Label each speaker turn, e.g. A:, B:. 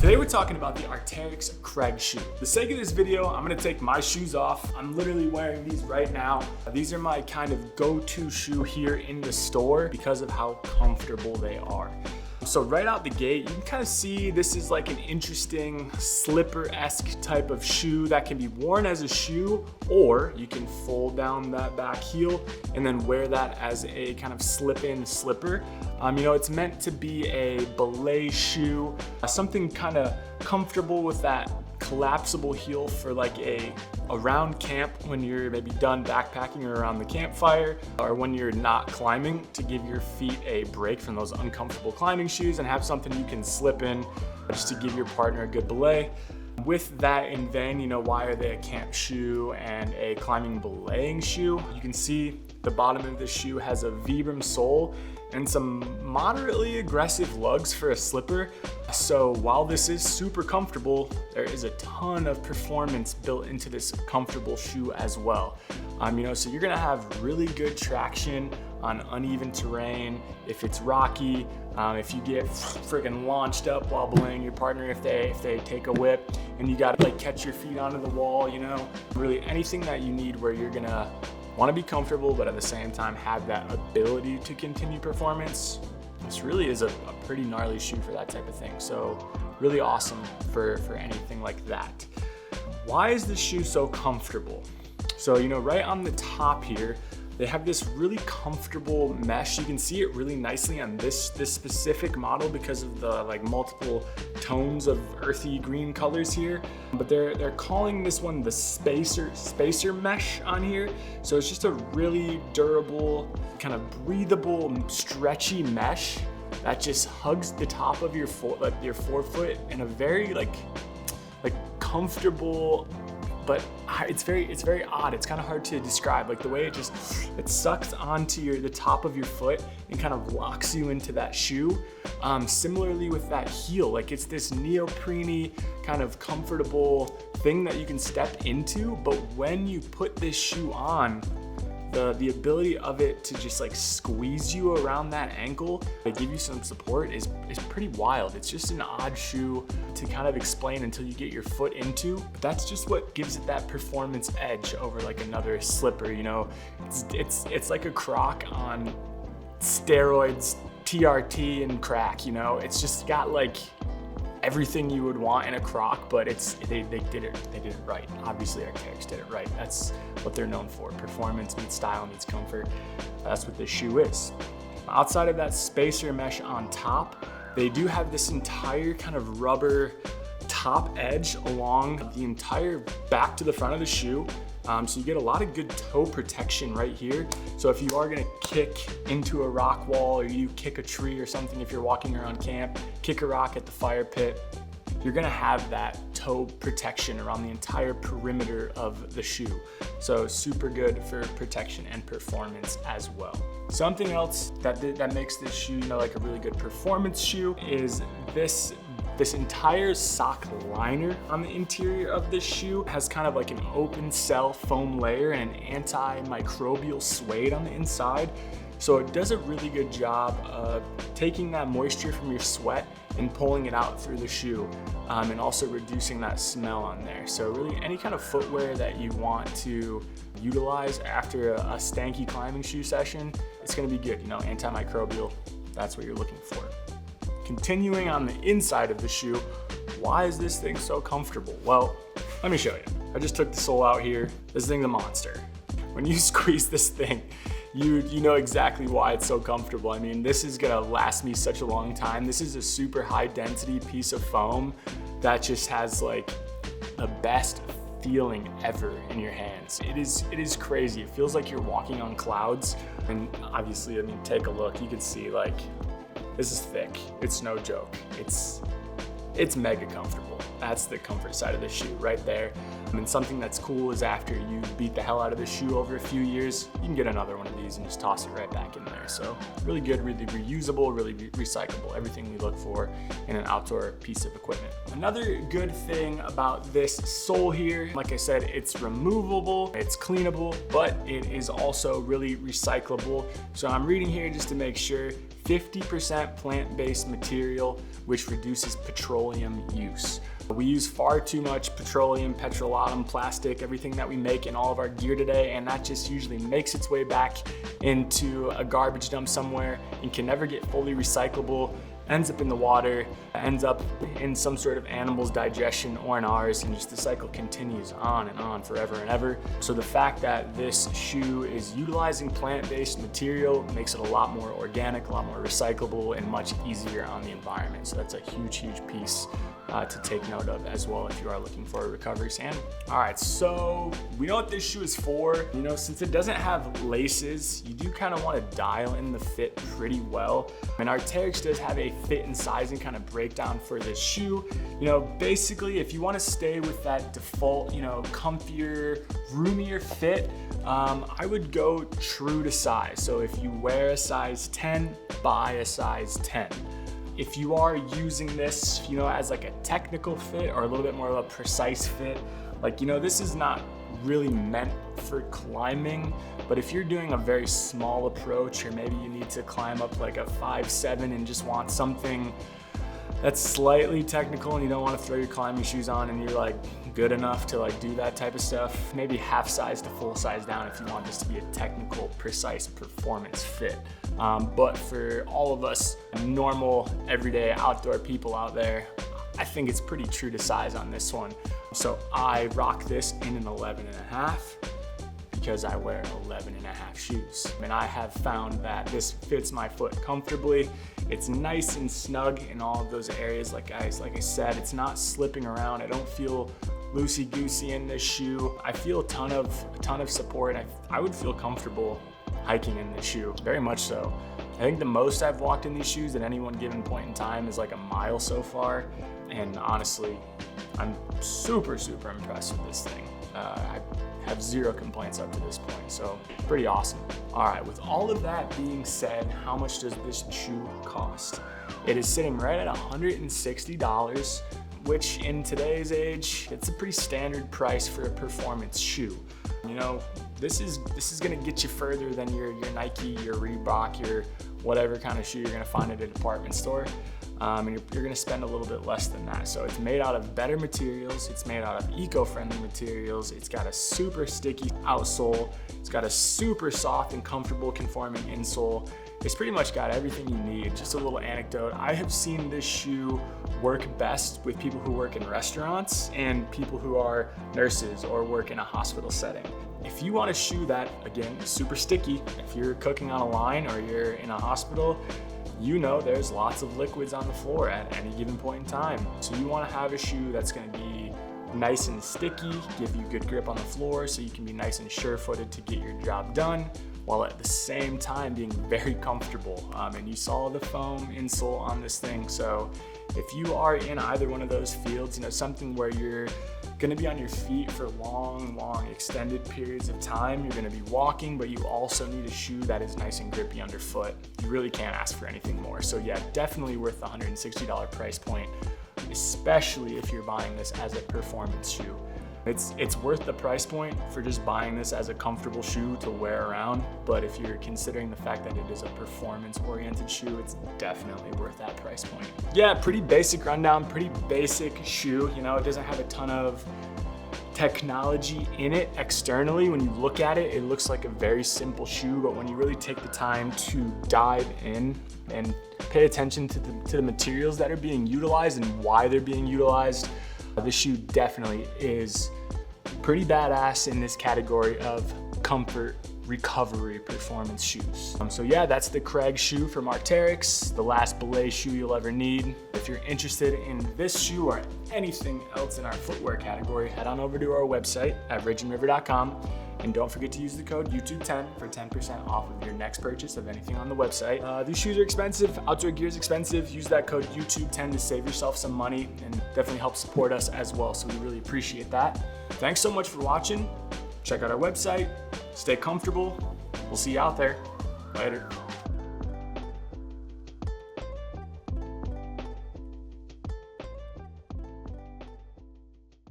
A: Today we're talking about the Arc'teryx Kragg Shoe. For the sake of this video, I'm gonna take my shoes off. I'm literally wearing these right now. These are my kind of go-to shoe here in the store because of how comfortable they are. So right out the gate, you can kind of see this is like an interesting slipper-esque type of shoe that can be worn as a shoe, or you can fold down that back heel and then wear that as a kind of slip-in slipper. It's meant to be a belay shoe, something kind of comfortable with that collapsible heel for like around camp when you're maybe done backpacking or around the campfire, or when you're not climbing, to give your feet a break from those uncomfortable climbing shoes and have something you can slip in just to give your partner a good belay. With that in vain, why are they a camp shoe and a climbing belaying shoe? You can see the bottom of the shoe has a Vibram sole and some moderately aggressive lugs for a slipper. So while this is super comfortable, there is a ton of performance built into this comfortable shoe as well. So you're gonna have really good traction on uneven terrain. If it's rocky, if you get freaking launched up while belaying your partner, if they take a whip and you gotta catch your feet onto the wall, really anything that you need where you're gonna want to be comfortable, but at the same time have that ability to continue performance. This really is a pretty gnarly shoe for that type of thing. So really awesome for anything like that. Why is this shoe so comfortable? So, right on the top here, they have this really comfortable mesh. You can see it really nicely on this specific model because of the multiple tones of earthy green colors here. But they're calling this one the spacer mesh on here. So it's just a really durable, kind of breathable, stretchy mesh that just hugs the top of your forefoot in a very comfortable, but it's very odd. It's kind of hard to describe, the way it sucks onto the top of your foot and kind of locks you into that shoe. Similarly with that heel, it's this neoprene kind of comfortable thing that you can step into, but when you put this shoe on, the ability of it to just squeeze you around that ankle to give you some support is pretty wild. It's just an odd shoe to kind of explain until you get your foot into, but that's just what gives it that performance edge over another slipper. It's like a Croc on steroids, TRT and crack. It's just got everything you would want in a Croc, but they did it right. Obviously Arc'teryx did it right. That's what they're known for. Performance meets style meets comfort. That's what this shoe is. Outside of that spacer mesh on top, they do have this entire kind of rubber top edge along the entire back to the front of the shoe. So you get a lot of good toe protection right here. So if you are gonna kick into a rock wall, or you kick a tree or something, if you're walking around camp, kick a rock at the fire pit, you're gonna have that toe protection around the entire perimeter of the shoe. So super good for protection and performance as well. Something else that makes this shoe, a really good performance shoe is this entire sock liner on the interior of this shoe has kind of an open cell foam layer and an antimicrobial suede on the inside. So it does a really good job of taking that moisture from your sweat and pulling it out through the shoe, and also reducing that smell on there. So really any kind of footwear that you want to utilize after a stanky climbing shoe session, it's gonna be good. Antimicrobial, that's what you're looking for. Continuing on the inside of the shoe, why is this thing so comfortable? Well, let me show you. I just took the sole out here. This thing's a monster. When you squeeze this thing, you know exactly why it's so comfortable. This is gonna last me such a long time. This is a super high density piece of foam that just has the best feeling ever in your hands. It is crazy. It feels like you're walking on clouds. And obviously, take a look. You can see this is thick. It's no joke. It's mega comfortable. That's the comfort side of the shoe right there. And something that's cool is after you beat the hell out of the shoe over a few years, you can get another one of these and just toss it right back in there. So really good, really reusable, really recyclable, everything we look for in an outdoor piece of equipment. Another good thing about this sole here, like I said, it's removable, it's cleanable, but it is also really recyclable. So I'm reading here just to make sure, 50% plant-based material, which reduces petroleum use. We use far too much petroleum, petrolatum, plastic, everything that we make in all of our gear today, and that just usually makes its way back into a garbage dump somewhere and can never get fully recyclable, ends up in the water, ends up in some sort of animal's digestion or in ours, and just the cycle continues on and on forever and ever. So the fact that this shoe is utilizing plant-based material makes it a lot more organic, a lot more recyclable, and much easier on the environment. So that's a huge, huge piece to take note of as well if you are looking for a recovery sandal. All right, so we know what this shoe is for. You know, since it doesn't have laces, you do kind of want to dial in the fit pretty well. And Arc'teryx does have a fit and sizing kind of breakdown for this shoe. You know, basically, if you want to stay with that default, you know, comfier, roomier fit, I would go true to size. So if you wear a size 10, buy a size 10. If you are using this, you know, as like a technical fit or a little bit more of a precise fit, like, you know, this is not really meant for climbing, but if you're doing a very small approach, or maybe you need to climb up like a 5'7" and just want something that's slightly technical and you don't want to throw your climbing shoes on and you're like good enough to like do that type of stuff, maybe half size to full size down if you want this to be a technical, precise performance fit. But for all of us normal, everyday outdoor people out there, I think it's pretty true to size on this one. So I rock this in an 11.5 because I wear 11.5 shoes. And I have found that this fits my foot comfortably. It's nice and snug in all of those areas. Like I said, it's not slipping around. I don't feel loosey-goosey in this shoe. I feel a ton of support. I would feel comfortable hiking in this shoe, very much so. I think the most I've walked in these shoes at any one given point in time is like a mile so far. And honestly, I'm super, super impressed with this thing. I have zero complaints up to this point, so pretty awesome. All right, with all of that being said, how much does this shoe cost? It is sitting right at $160, which in today's age, it's a pretty standard price for a performance shoe. You know, this is gonna get you further than your Nike, your Reebok, your whatever kind of shoe you're gonna find at a department store. And you're gonna spend a little bit less than that. So it's made out of better materials, it's made out of eco-friendly materials, it's got a super sticky outsole, it's got a super soft and comfortable conforming insole. It's pretty much got everything you need. Just a little anecdote, I have seen this shoe work best with people who work in restaurants and people who are nurses or work in a hospital setting. If you want a shoe that, again, is super sticky, if you're cooking on a line or you're in a hospital, you know there's lots of liquids on the floor at any given point in time. So you want to have a shoe that's going to be nice and sticky, give you good grip on the floor so you can be nice and sure-footed to get your job done, while at the same time being very comfortable. And you saw the foam insole on this thing. So if you are in either one of those fields, you know, something where you're gonna be on your feet for long, extended periods of time, you're gonna be walking, but you also need a shoe that is nice and grippy underfoot. You really can't ask for anything more. So yeah, definitely worth the $160 price point, especially if you're buying this as a performance shoe. It's worth the price point for just buying this as a comfortable shoe to wear around, but if you're considering the fact that it is a performance-oriented shoe, it's definitely worth that price point. Yeah, pretty basic rundown, pretty basic shoe. You know, it doesn't have a ton of technology in it externally. When you look at it, it looks like a very simple shoe, but when you really take the time to dive in and pay attention to the materials that are being utilized and why they're being utilized, this shoe definitely is pretty badass in this category of comfort, recovery, performance shoes. So yeah, that's the Kragg shoe from Arc'teryx, the last Belay shoe you'll ever need. If you're interested in this shoe or anything else in our footwear category, head on over to our website at ridgeandriver.com. And don't forget to use the code YouTube10 for 10% off of your next purchase of anything on the website. These shoes are expensive, outdoor gear is expensive. Use that code YouTube10 to save yourself some money and definitely help support us as well. So we really appreciate that. Thanks so much for watching. Check out our website, stay comfortable. We'll see you out there. Later.